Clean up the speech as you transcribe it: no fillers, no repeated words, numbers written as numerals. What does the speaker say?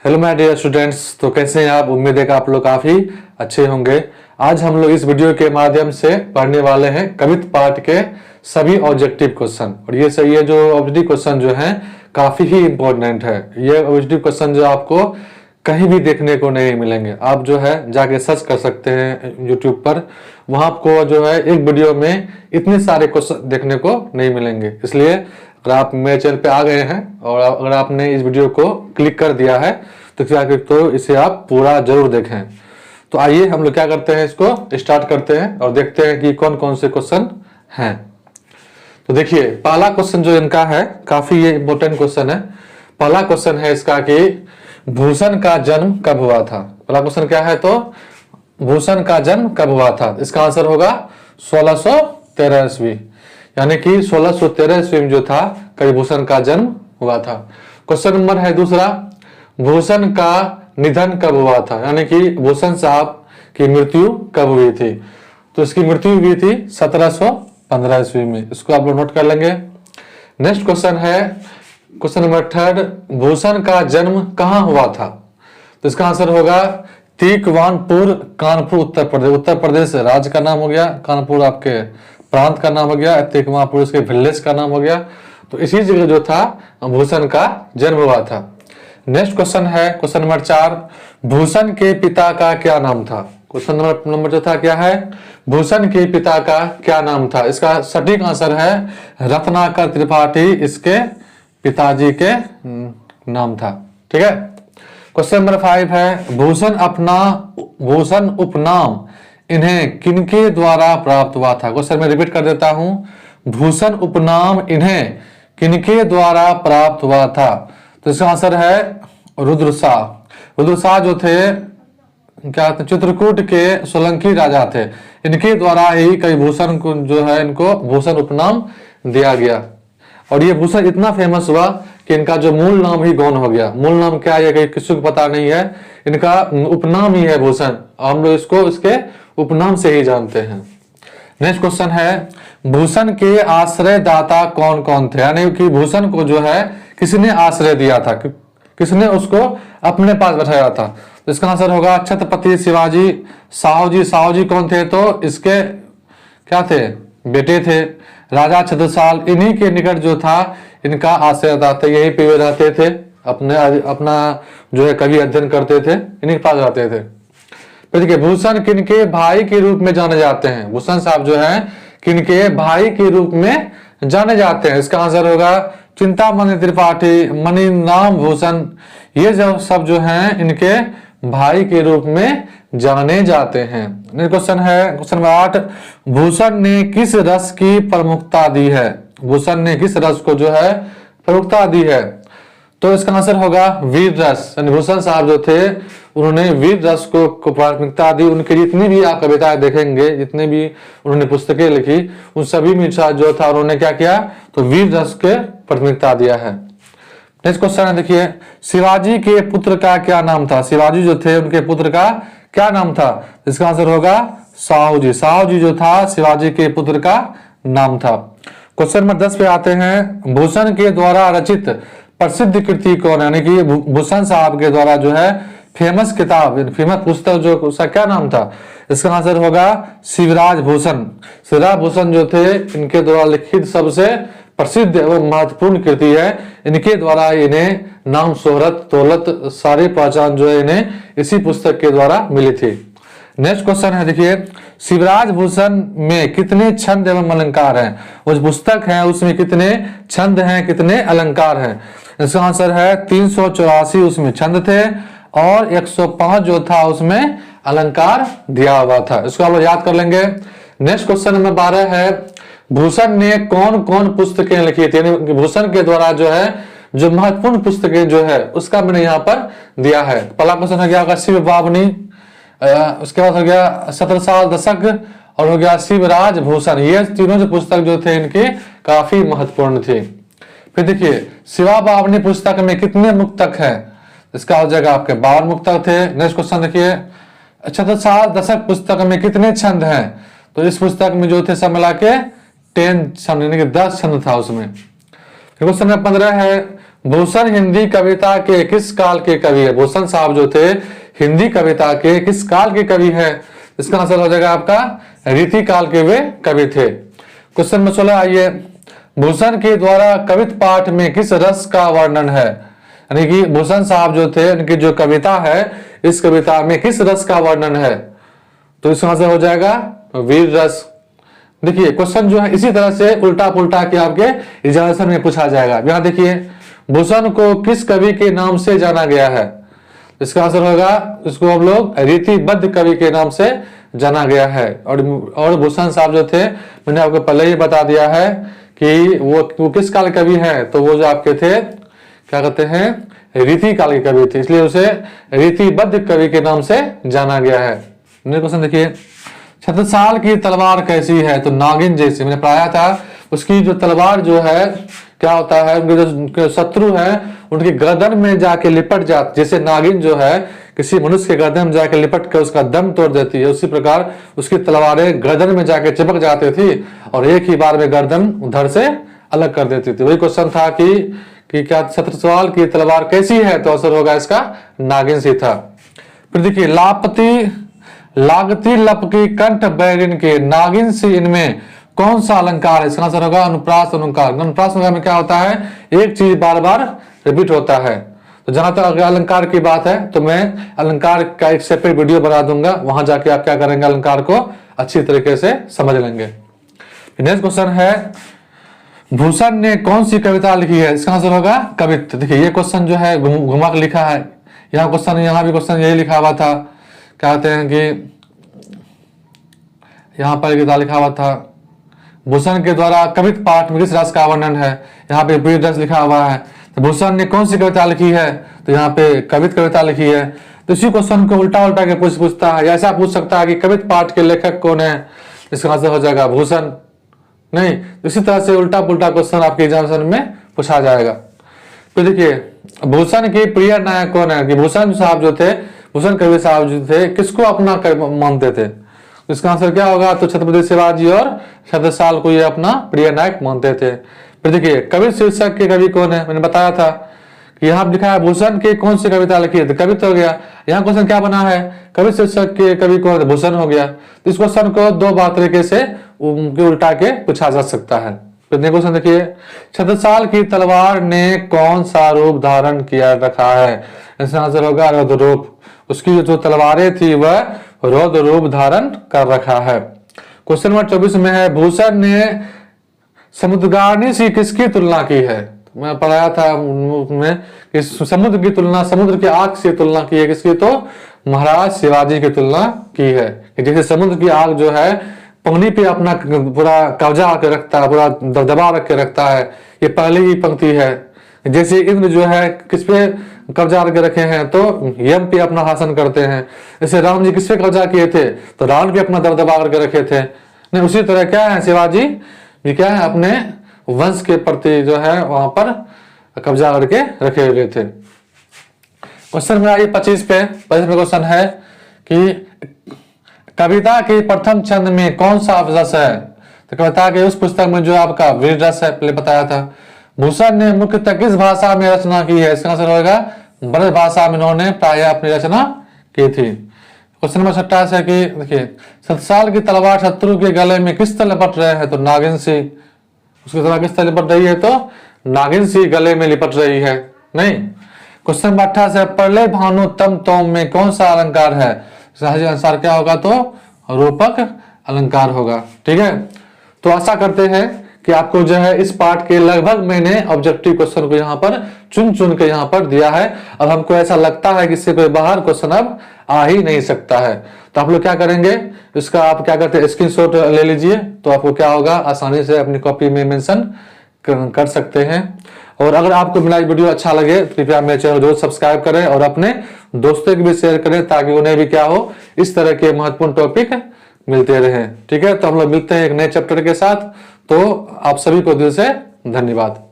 Hello my dear students, तो कैसे हैं आप। उम्मीद है कि आप लोग काफी अच्छे होंगे। आज हम लोग इस वीडियो के माध्यम से पढ़ने वाले हैं कवित्त पाठ के सभी ऑब्जेक्टिव क्वेश्चन। और ये जो ऑब्जेक्टिव क्वेश्चन जो हैं काफी ही इंपॉर्टेंट है। ये ऑब्जेक्टिव क्वेश्चन जो आपको कहीं भी देखने को नहीं मिलेंगे। आप जो है जाके सर्च कर सकते हैं यूट्यूब पर, वहां आपको जो है एक वीडियो में इतने सारे क्वेश्चन देखने को नहीं मिलेंगे। इसलिए अगर आप मेरे चैनल पे आ गए हैं और अगर आपने इस वीडियो को क्लिक कर दिया है तो इसे आप पूरा जरूर देखें। तो आइए हम लोग क्या करते हैं, इसको स्टार्ट करते हैं और देखते हैं कि कौन कौन से क्वेश्चन हैं। तो देखिए पहला क्वेश्चन जो इनका है काफी ये इंपॉर्टेंट क्वेश्चन है। पहला क्वेश्चन है इसका कि भूषण का जन्म कब हुआ था। पहला क्वेश्चन क्या है, तो भूषण का जन्म कब हुआ था। इसका आंसर होगा 1613 ईस्वी, यानी कि 1613 ईस्वी में जो था भूषण का जन्म हुआ था। क्वेश्चन नंबर है दूसरा, भूषण का निधन कब हुआ था, यानी कि भूषण साहब की मृत्यु कब हुई थी। तो इसकी मृत्यु हुई थी 1715 ईस्वी में। इसको आप लोग नोट कर लेंगे। नेक्स्ट क्वेश्चन है क्वेश्चन नंबर थर्ड, भूषण का जन्म कहाँ हुआ था। तो इसका आंसर होगा तिकवानपुर, कानपुर, उत्तर प्रदेश। उत्तर प्रदेश राज्य का नाम हो गया, कानपुर आपके प्रांत का नाम हो गया, तिकवानपुर उसके विलेज का नाम हो गया। तो इसी जगह जो था भूषण का जन्म हुआ था। नेक्स्ट क्वेश्चन है क्वेश्चन नंबर 4, भूषण के पिता का क्या नाम था। क्वेश्चन नंबर जो था क्या है, भूषण के पिता का क्या नाम था। इसका सटीक आंसर है रत्नाकर त्रिपाठी, इसके पिताजी के नाम था। ठीक है। क्वेश्चन नंबर 5 है, भूषण उपनाम इन्हें किनके द्वारा प्राप्त हुआ था। क्वेश्चन में रिपीट कर देता हूं, भूषण उपनाम इन्हें किनके द्वारा प्राप्त हुआ था। तो इसका आंसर है रुद्रशाह। रुद्रशाह जो थे क्या थे, चित्रकूट के सोलंकी राजा थे। इनके द्वारा ही कई भूषण को जो है इनको भूषण उपनाम दिया गया। और ये भूषण इतना फेमस हुआ कि इनका जो मूल नाम ही गौण हो गया। मूल नाम क्या है किसी को पता नहीं है, इनका उपनाम ही है भूषण। हम लोग इसको इसके उपनाम से ही जानते हैं। नेक्स्ट क्वेश्चन है, भूषण के आश्रयदाता कौन कौन थे, यानी कि भूषण को जो है किसने आश्रय दिया था, किसने उसको अपने पास बैठाया था। तो इसका आंसर होगा छत्रपति शिवाजी। साहू जी कौन थे, तो इसके क्या थे, बेटे थे राजा छत्रसाल। इन्हीं के निकट जो था इनका आश्रयदाता, यही पे रहते थे, अपना जो है कवि अध्ययन करते थे, इन्हीं के पास रहते थे। फिर देखिए भूषण किनके भाई के रूप में जाने जाते हैं। भूषण साहब जो है किनके भाई के रूप में जाने जाते हैं। इसका आंसर होगा चिंतामणि त्रिपाठी, मणिराम भूषण। ये सब जो हैं इनके भाई के रूप में जाने जाते हैं। नेक्स्ट क्वेश्चन है क्वेश्चन नंबर 8, भूषण ने किस रस की प्रमुखता दी है। भूषण ने किस रस को जो है प्रमुखता दी है। तो इसका आंसर होगा वीर रस। भूषण साहब जो थे उन्होंने वीर रस को प्राथमिकता दी। उनकी जितनी भी आप कविताएं देखेंगे, जितने भी उन्होंने पुस्तकें लिखी, उन सभी में जो था उन्होंने क्या किया, तो वीर रस के प्राथमिकता दिया है। नेक्स्ट क्वेश्चन है देखिए, शिवाजी के पुत्र का क्या नाम था। शिवाजी जो थे उनके पुत्र का क्या नाम था। इसका आंसर होगा साहू जी। साहू जी जो था शिवाजी के पुत्र का नाम था। क्वेश्चन नंबर 10 पे आते हैं, भूषण के द्वारा रचित प्रसिद्ध कृति कौन है, यानी कि भूषण साहब के द्वारा जो है फेमस किताब, फेमस पुस्तक जो उसका क्या नाम था। इसका आंसर होगा शिवराज भूषण। शिवराज भूषण जो थे इनके द्वारा लिखित सबसे प्रसिद्ध एवं महत्वपूर्ण कृति है। इनके द्वारा इन्हें नाम, शोहरत, दौलत, सारी पहचान जो है इन्हें इसी पुस्तक के द्वारा मिली थी। नेक्स्ट क्वेश्चन है देखिए, शिवराज भूषण में कितने छंद एवं अलंकार हैं। उस पुस्तक है उसमें कितने छंद हैं, कितने अलंकार हैं। इसका आंसर है 384 उसमें छंद थे और 105 जो था उसमें अलंकार दिया हुआ था। इसको आप लोग याद कर लेंगे। नेक्स्ट क्वेश्चन नंबर 12 है, भूषण ने कौन कौन पुस्तकें लिखी थी, यानी भूषण के द्वारा जो है जो महत्वपूर्ण पुस्तकें जो है उसका मैंने यहाँ पर दिया है। पहला क्वेश्चन हो गया शिव बावनी, उसके बाद हो गया सत्रसाल दशक और हो गया शिवराज भूषण। ये तीनों जो पुस्तक जो थे इनकी काफी महत्वपूर्ण थी। फिर देखिए शिवा बावनी पुस्तक में कितने मुक्तक हैं। इसका हो जाएगा आपके 52 मुक्तक थे। नेक्स्ट क्वेश्चन देखिए, सत्रसाल दशक पुस्तक में कितने छंद हैं। तो इस पुस्तक में जो थे सब मिला के 10 छंद, यानी कि 10 छंद था उसमें। क्वेश्चन नंबर 15 है, भूषण हिंदी कविता के किस काल के कवि है? भूषण साहब जो थे हिंदी कविता के किस काल के कवि है? इसका आंसर हो जाएगा आपका रीति काल के वे कवि थे। क्वेश्चन में 16 आइए, भूषण के द्वारा कवित पाठ में किस रस का वर्णन है? यानी कि भूषण साहब जो थे उनकी जो कविता है इस कविता में किस रस का वर्णन है? तो इसका आंसर हो जाएगा वीर रस। देखिए क्वेश्चन जो है इसी तरह से उल्टा पुल्टा के आपके एग्जामिनेशन में पूछा जाएगा। यहाँ देखिए भूषण को किस कवि के नाम से जाना गया है? इसका आंसर होगा, इसको हम लोग रीतिबद्ध कवि के नाम से जाना गया है। और भूषण साहब जो थे मैंने आपको पहले ही बता दिया है कि वो किस काल कवि हैं, तो वो जो आपके थे क्या कहते हैं रीति काल के कवि थे, इसलिए उसे रीतिबद्ध कवि के नाम से जाना गया है। क्वेश्चन देखिए, छत्रसाल की तलवार कैसी है? तो नागिन जैसी। मैंने पढ़ाया था उसकी जो तलवार जो है क्या होता है, उनके जो शत्रु है उनकी गर्दन में जाके लिपट जाती, जैसे नागिन जो है किसी मनुष्य के गर्दन में जाके लिपट कर उसका दम तोड़ देती है, उसी प्रकार उसकी तलवारें गर्दन में जाके चिपक जाती थी और एक ही बार में गर्दन उधर से अलग कर देती थी। वही क्वेश्चन था कि क्या छत्रसाल की तलवार कैसी है? तो आंसर होगा इसका नागिन सी था। फिर देखिए, लागती लपकी कंठ बैरिन के नागिन सी इनमें कौन सा अलंकार है? इसका आंसर होगा अनुप्रास अलंकार। अनुप्रास अलंकार में क्या होता है, एक चीज बार बार रिपीट होता है। तो जहां तक अलंकार की बात है तो मैं अलंकार का एक सेपरेट वीडियो बना दूंगा, वहां जाके आप क्या करेंगे अलंकार को अच्छी तरीके से समझ लेंगे। नेक्स्ट क्वेश्चन है, भूषण ने कौन सी कविता लिखी है? इसका आंसर होगा कवित। देखिए ये क्वेश्चन जो है घुमा के लिखा है, यहाँ क्वेश्चन यहाँ भी क्वेश्चन यही लिखा हुआ था, कहते हैं कि यहाँ पर गीता लिखा हुआ था, भूषण के द्वारा कवित पाठ में किस रस का वर्णन है? यहाँ पे वीर रस लिखा हुआ है। तो भूषण ने कौन सी कविता लिखी है? तो यहाँ पे कवित कविता लिखी है। तो इसी क्वेश्चन को उल्टा उल्टा के पूछता है, ऐसा पूछ सकता है कि कवित पाठ के लेखक कौन है? इसका आंसर हो जाएगा भूषण। नहीं, इसी तरह से उल्टा पुल्टा क्वेश्चन आपके एग्जामिनेशन में पूछा जाएगा। तो देखिए भूषण के प्रिय नायक कौन है? कि भूषण साहब जो थे, भूषण कवि साहब जो थे किसको अपना मानते थे? इसका आंसर क्या होगा? तो छत्रपति शिवाजी और छत्रसाल को ये अपना प्रिय नायक मानते थे। फिर देखिए कवि शीर्षक के कवि कौन है? मैंने बताया था कि यहाँ लिखा है भूषण की कौन सी कविता लिखी है, तो कवित हो गया। यहाँ क्वेश्चन क्या बना है, कवि शीर्षक के कवि कौन है? भूषण हो गया। तो इस क्वेश्चन को दो बार तरीके से उल्टा के पूछा जा सकता है। फिर क्वेश्चन देखिए, छत्रसाल की तलवार ने कौन सा रूप धारण किया रखा है? इसका आंसर होगा रौद्र रूप। उसकी जो तलवारें थी वह रौद्र रूप धारण कर रखा है। क्वेश्चन नंबर 24 में है, भूषण ने समुद्रगामी से किसकी तुलना की है? मैं पढ़ाया था उसमें कि समुद्र की तुलना, समुद्र की आग से तुलना की है किसकी? तो महाराज शिवाजी की तुलना की है। जैसे समुद्र की आग जो है पानी पे अपना पूरा कब्जा करके रखता है, पूरा दबा रख के रखता है, ये पहली ही पंक्ति है। जैसे इंद्र जो है किस पे कब्जा करके रखे हैं? तो यम पे अपना शासन करते हैं। जैसे राम जी किस पे कब्जा किए थे? तो रावण पे अपना दबदबा करके रखे थे। नहीं, उसी तरह क्या है शिवाजी ये क्या है अपने वंश के प्रति जो है वहां पर कब्जा करके रखे हुए थे। क्वेश्चन में आइए 25 पे क्वेश्चन है कि कविता के प्रथम छंद में कौन सा रस है? तो कविता के उस पुस्तक में जो आपका वीर रस है, पहले बताया था। भूषण ने मुख्यतः किस भाषा में रचना की है? इसका आंसर होगा ब्रज भाषा में इन्होंने प्राय अपनी रचना की थी। क्वेश्चन नंबर 27 है कि देखिए छत्रसाल की तलवार शत्रु के गले में किस तरह लिपट रहे हैं? तो नागिन सी। उसकी तलवार किस तरह लिपट रही है? तो नागिन सी गले में लिपट रही है। नहीं, क्वेश्चन नंबर 28 है, प्रलय भानु तम तोम में कौन सा अलंकार है? सही आंसर क्या होगा? तो रूपक अलंकार होगा। ठीक है, तो आशा करते हैं कि आपको जो है इस पार्ट के लगभग मैंने ऑब्जेक्टिव क्वेश्चन को यहाँ पर चुन के यहाँ पर दिया है। अब हमको ऐसा लगता है कि इससे कोई बाहर क्वेश्चन अब आ ही नहीं सकता है। तो आप लोग क्या करेंगे, इसका आप क्या करते हैं स्क्रीनशॉट ले लीजिए, तो आपको क्या होगा आसानी से अपनी कॉपी में मेंशन कर सकते हैं। और अगर आपको मेरा वीडियो अच्छा लगे तो कृपया मेरे चैनल जरूर सब्सक्राइब करें और अपने दोस्तों को भी शेयर करें ताकि उन्हें भी क्या हो इस तरह के महत्वपूर्ण टॉपिक मिलते रहें। ठीक है, तो हम लोग मिलते हैं एक नए चैप्टर के साथ। तो आप सभी को दिल से धन्यवाद।